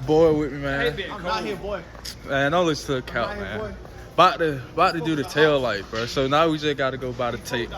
the boy with me, man. I'm not here, boy. Man, don't listen to the count, man. About to do the tail light, bro. So now we just gotta go buy the tape.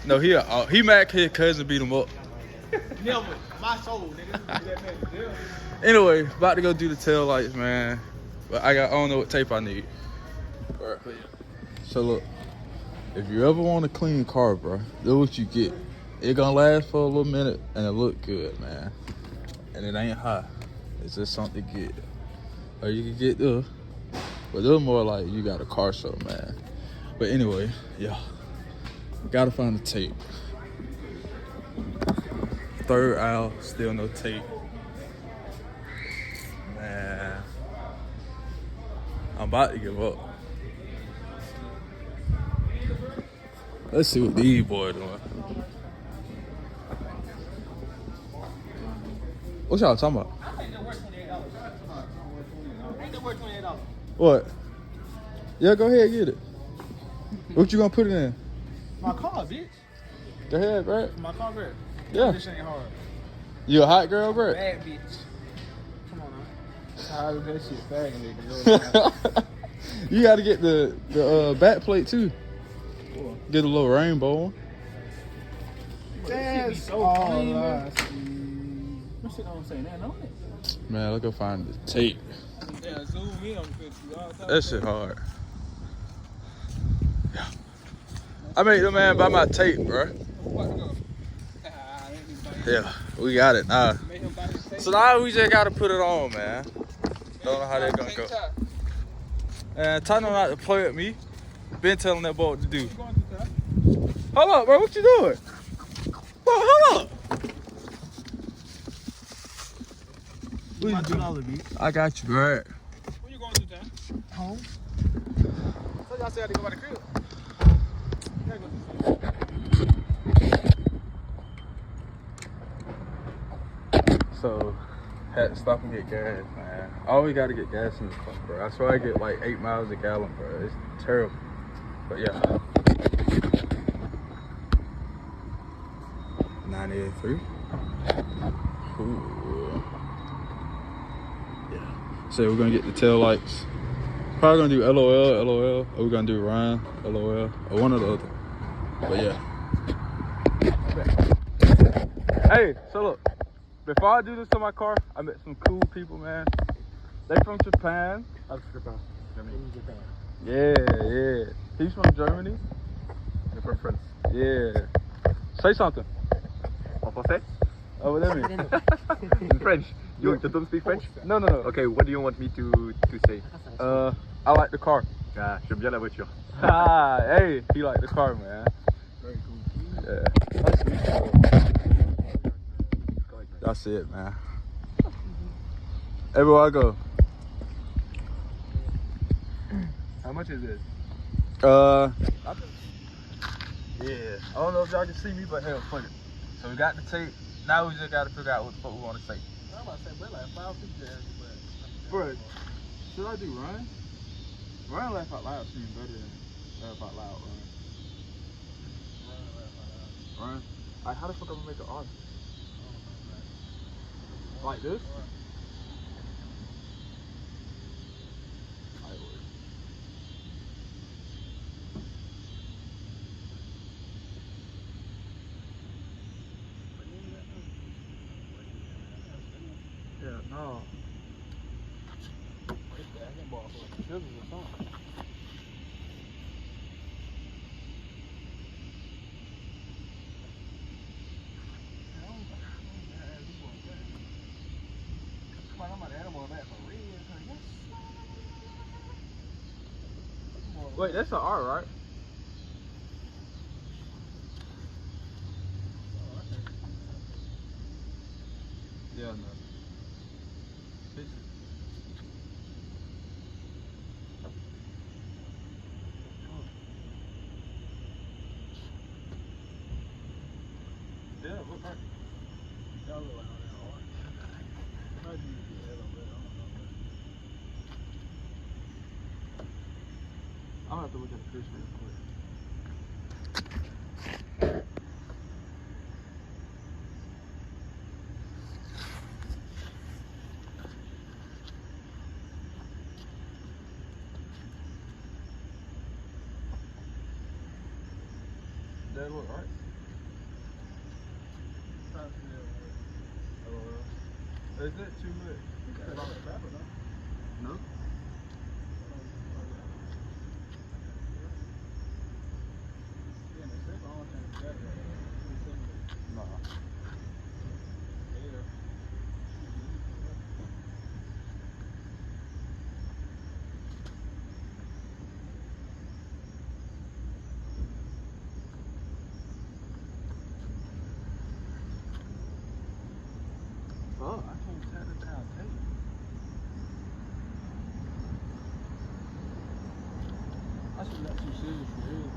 No, he mad 'cause his cousin beat him up. Never. My soul, nigga. Anyway, about to go do the tail lights, man. But I don't know what tape I need. So look, if you ever want a clean car, bro, do what you get. It gonna last for a little minute and it look good, man. And it ain't high. It's just something to get. Or you can get this, but they're more like you got a car show, man. But anyway, yeah, we gotta find the tape. Third aisle, still no tape. Man, I'm about to give up. Let's see what these boys doing. What y'all talking about? I think they're worth $28. I think they're worth $28. What? Yeah, go ahead, get it. What you gonna put it in? My car, bitch. Go ahead, bro. My car, bro. Yeah. This ain't hard. You a hot girl, bro? Bad bitch. Come on now. How is that shit fagging, nigga? You gotta get the back plate too. Get a little rainbow one. That's so clean, man. What shit don't say that on it? Man, let's go find the tape. Yeah, zoom in on the picture. That shit hard. Yeah. I made the man buy my tape, bro. Yeah, we got it now. So now we just gotta put it on, man. Don't know how that's gonna go. And Ty know not to play with me. Been telling that boy what to do. Hold up, bro. What you doing? Bro, hold up. My $2 beat. I got you, bro. Where you going to, Ty? Home. So y'all said I had to go by the crib. So, had to stop and get gas, man. I always gotta get gas in the car, bro. I swear I get like 8 miles a gallon, bro. It's terrible. But yeah. 983. Ooh. Yeah. So we're gonna get the tail lights. Probably gonna do LOL, or we're gonna do Ryan, LOL, or one or the other. But yeah. Hey, so look. Before I do this to my car, I met some cool people, man. They from Japan. I'm Japan. Japan. Yeah. He's from Germany. You're from France. Yeah. Say something. En français? Oh, what that mean? In French. You don't speak French? No. Okay, what do you want me to say? I like the car. Ah, j'aime bien la voiture. Ah, hey, he like the car, man. Very cool. Yeah. That's it, man. Everywhere I go. How much is this? Yeah. I don't know if y'all can see me, but hell, fuck it. So we got the tape. Now we just gotta figure out what the fuck we want to say. I'm about to say, we're like 5 people there, but. Bro, should I do Ryan? Ryan laugh out loud seems better than laugh out loud, Ryan. Ryan? Like, how the fuck am I gonna make an artist? Like this? Yeah, no. Wait, that's an R, right? Yeah, no. Yeah, look right. Y'all look like I'm gonna have to look at the fish real quick. That look right. Is that too much? No. No. Oh, I can't set it down tape. I should let you see it for real.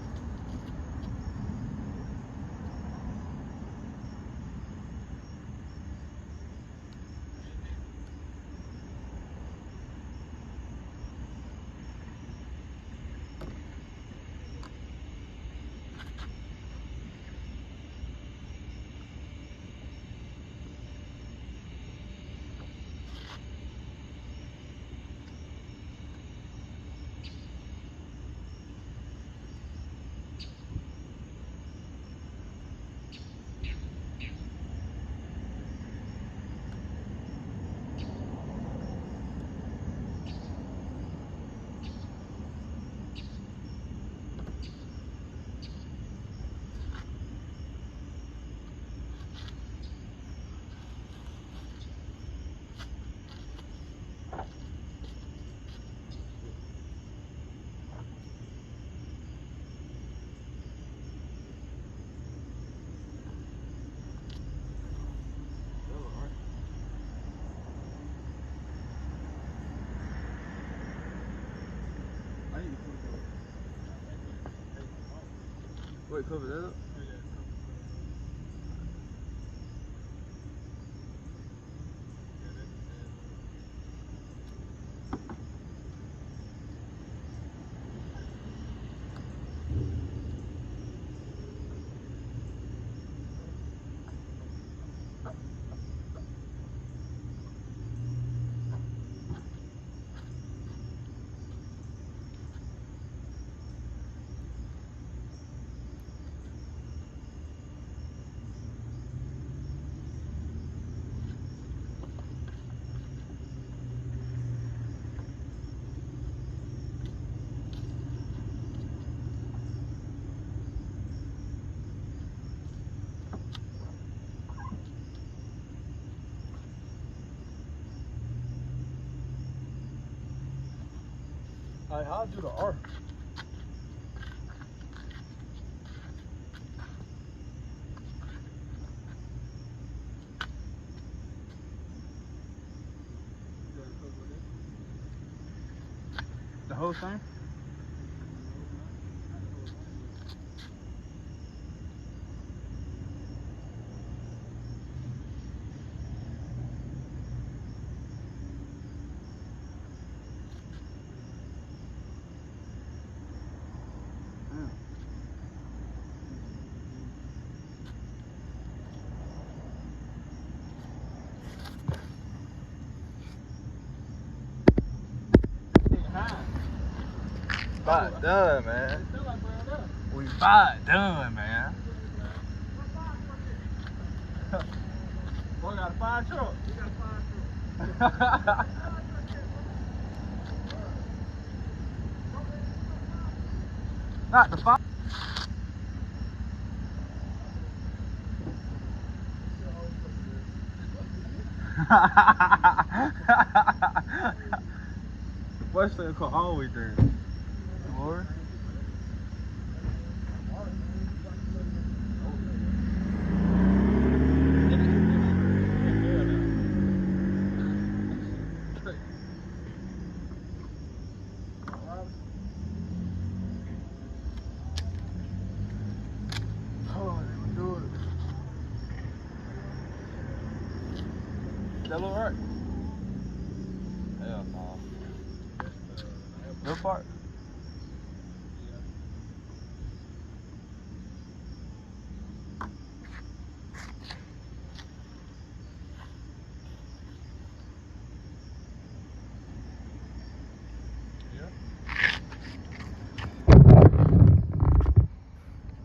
Wait, cover that up? Alright, how I do the R? The whole thing? About done, man. We about done, man. Boy, got a fire truck. We got a fire truck. Not the fire. What's that called? Always there. Lord. Oh, they would do it. That look right? Hell no. Your part?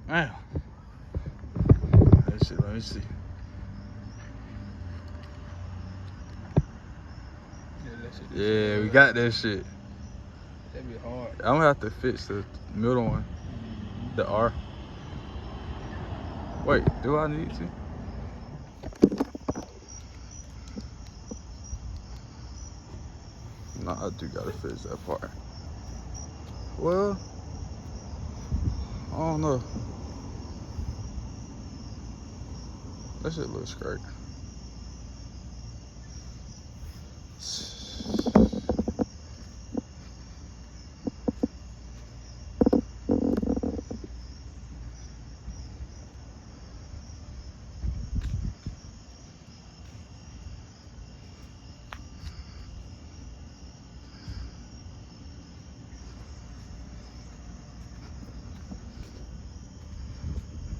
Damn. got that shit. That'd be hard. I'm gonna have to fix the middle one, the R. Wait, do I need to? No, I do gotta fix that part. Well, I don't know. That shit looks great.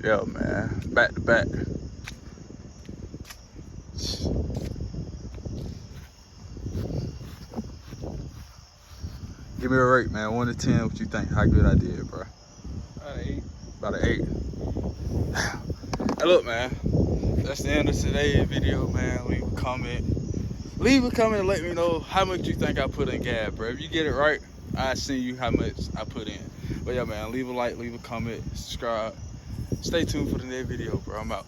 Yeah, man, back to back. Give me a rate, man. 1 to 10, what you think? How good I did, bro? About an 8. About an 8. Hey, look, man. That's the end of today's video, man. Leave a comment. Leave a comment and let me know how much you think I put in gas, bro. If you get it right, I'll send you how much I put in. But yeah, man, leave a like, leave a comment, subscribe. Stay tuned for the next video, bro. I'm out.